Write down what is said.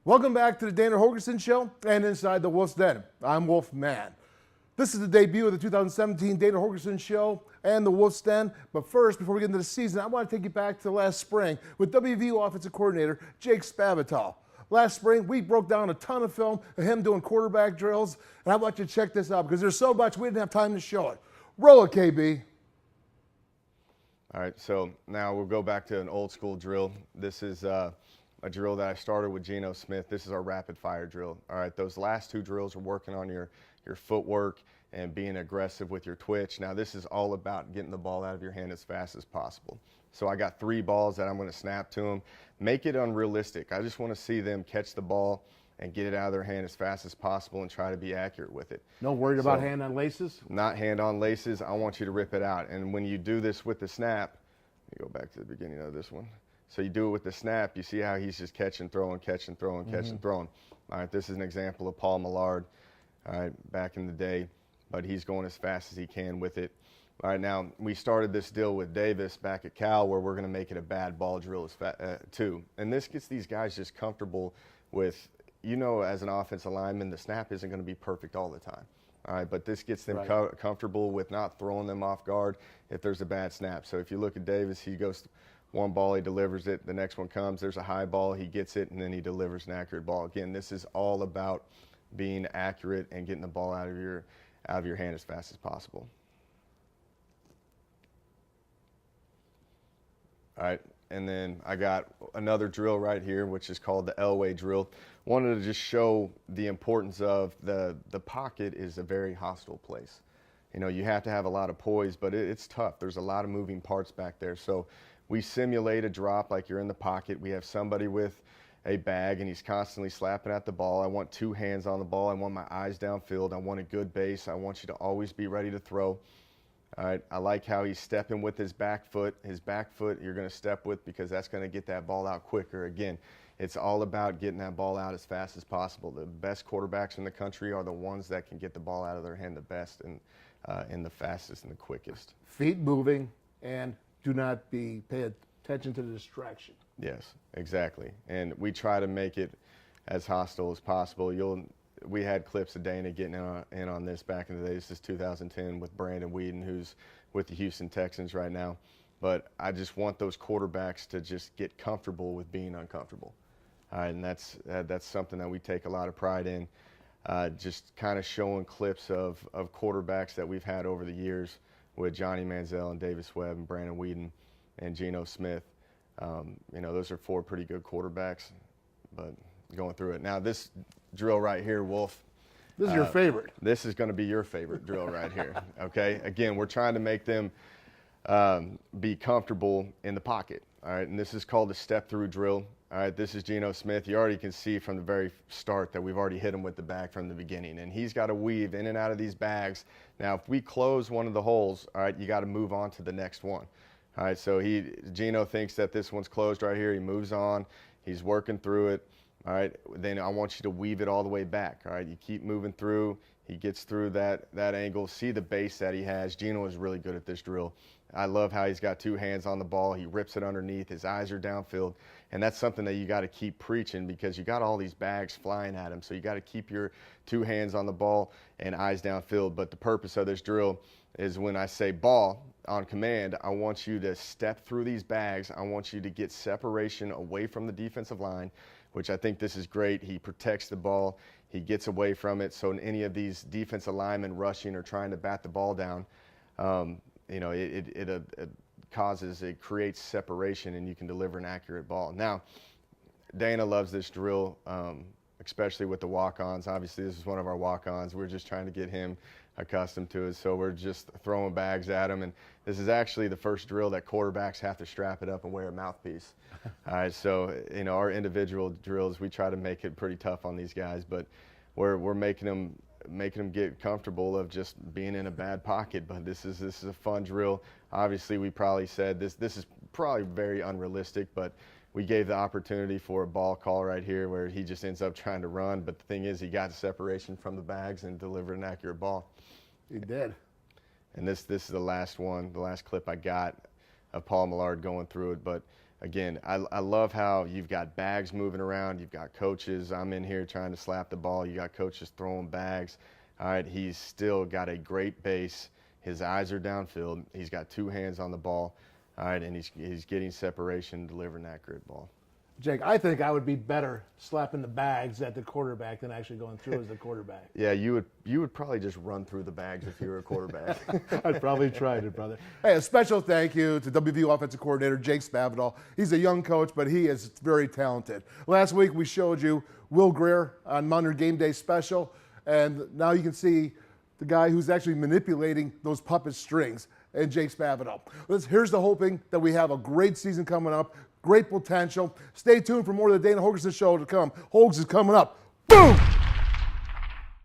Welcome back to the Dana Holgerson Show and Inside the Wolf's Den. I'm Wolf Man. This is the debut of the 2017 Dana Holgerson Show and the Wolf's Den. But first, before we get into the season, I want to take you back to last spring with WVU offensive coordinator Jake Spavital. Last spring, we broke down a ton of film of him doing quarterback drills, and I want you to check this out because there's so much we didn't have time to show it. Roll it, KB. All right, so now we'll go back to an old school drill. This is a drill that I started with Geno Smith. This is our rapid fire drill. All right, those last two drills are working on your footwork and being aggressive with your twitch. Now this is all about getting the ball out of your hand as fast as possible. So I got 3 balls that I'm going to snap to them. Make it unrealistic. I just want to see them catch the ball and get it out of their hand as fast as possible and try to be accurate with it. No worried about hand on laces? Not hand on laces. I want you to rip it out. And when you do this with the snap, let me go back to the beginning of this one. So you do it with the snap, you see how he's just catching, throwing, catching, throwing, catching, throwing. All right, this is an example of Paul Millard, all right, back in the day, but he's going as fast as he can with it. All right, now we started this deal with Davis back at Cal where we're going to make it a bad ball drill too. And this gets these guys just comfortable with, you know, as an offensive lineman, the snap isn't going to be perfect all the time. All right, but this gets them comfortable with not throwing them off guard if there's a bad snap. So if you look at Davis, he goes one ball, he delivers it. The next one comes, there's a high ball, he gets it, and then he delivers an accurate ball. Again, this is all about being accurate and getting the ball out of your hand as fast as possible. All right, and then I got another drill right here, which is called the Elway drill. Wanted to just show the importance of the pocket is a very hostile place. You know, you have to have a lot of poise, but it's tough. There's a lot of moving parts back there. So we simulate a drop like you're in the pocket. We have somebody with a bag, and he's constantly slapping at the ball. I want 2 hands on the ball. I want my eyes downfield. I want a good base. I want you to always be ready to throw. All right, I like how he's stepping with his back foot. His back foot you're going to step with because that's going to get that ball out quicker. Again, it's all about getting that ball out as fast as possible. The best quarterbacks in the country are the ones that can get the ball out of their hand the best and the fastest and the quickest. Feet moving and do not pay attention to the distraction. Yes, exactly. And we try to make it as hostile as possible. We had clips of Dana getting in on this back in the day. This is 2010 with Brandon Whedon, who's with the Houston Texans right now. But I just want those quarterbacks to just get comfortable with being uncomfortable. And that's something that we take a lot of pride in. Just kind of showing clips of quarterbacks that we've had over the years with Johnny Manziel and Davis Webb and Brandon Whedon and Geno Smith. You know, those are 4 pretty good quarterbacks, but going through it. Now this drill right here, Wolf. This is your favorite. This is going to be your favorite drill right here, okay? Again, we're trying to make them be comfortable in the pocket, all right? And this is called the step-through drill. All right, this is Geno Smith. You already can see from the very start that we've already hit him with the bag from the beginning, and he's got to weave in and out of these bags. Now, if we close one of the holes, all right, you got to move on to the next one. All right, so Geno thinks that this one's closed right here. He moves on. He's working through it. All right, then I want you to weave it all the way back. All right, you keep moving through. He gets through that angle. See the base that he has. Geno is really good at this drill. I love how he's got 2 hands on the ball. He rips it underneath. His eyes are downfield. And that's something that you got to keep preaching because you got all these bags flying at him. So you got to keep your 2 hands on the ball and eyes downfield. But the purpose of this drill is when I say ball on command, I want you to step through these bags. I want you to get separation away from the defensive line, which I think this is great. He protects the ball. He gets away from it. So in any of these defensive linemen rushing or trying to bat the ball down, you know, it creates separation and you can deliver an accurate ball. Now, Dana loves this drill, especially with the walk-ons. Obviously, this is one of our walk-ons. We're just trying to get him accustomed to it, so we're just throwing bags at him. And this is actually the first drill that quarterbacks have to strap it up and wear a mouthpiece. All right, so, you know, our individual drills, we try to make it pretty tough on these guys, but we're making them get comfortable of just being in a bad pocket. But this is a fun drill. Obviously, we probably said this is probably very unrealistic, but we gave the opportunity for a ball call right here where he just ends up trying to run. But the thing is, he got the separation from the bags and delivered an accurate ball. He did. And this is the last one, the last clip I got of Paul Millard going through it. But again, I love how you've got bags moving around. You've got coaches. I'm in here trying to slap the ball. You got coaches throwing bags. All right, he's still got a great base. His eyes are downfield. He's got 2 hands on the ball. All right, and he's getting separation, delivering that grid ball. Jake, I think I would be better slapping the bags at the quarterback than actually going through as the quarterback. Yeah, you would probably just run through the bags if you were a quarterback. I'd probably try it, brother. Hey, a special thank you to WVU offensive coordinator Jake Spavital. He's a young coach, but he is very talented. Last week we showed you Will Greer on Monday Game Day special, and now you can see the guy who's actually manipulating those puppet strings, and Jake Spavital. Here's the hoping that we have a great season coming up. Great potential. Stay tuned for more of the Dana Holgerson Show to come. Hogs is coming up. Boom!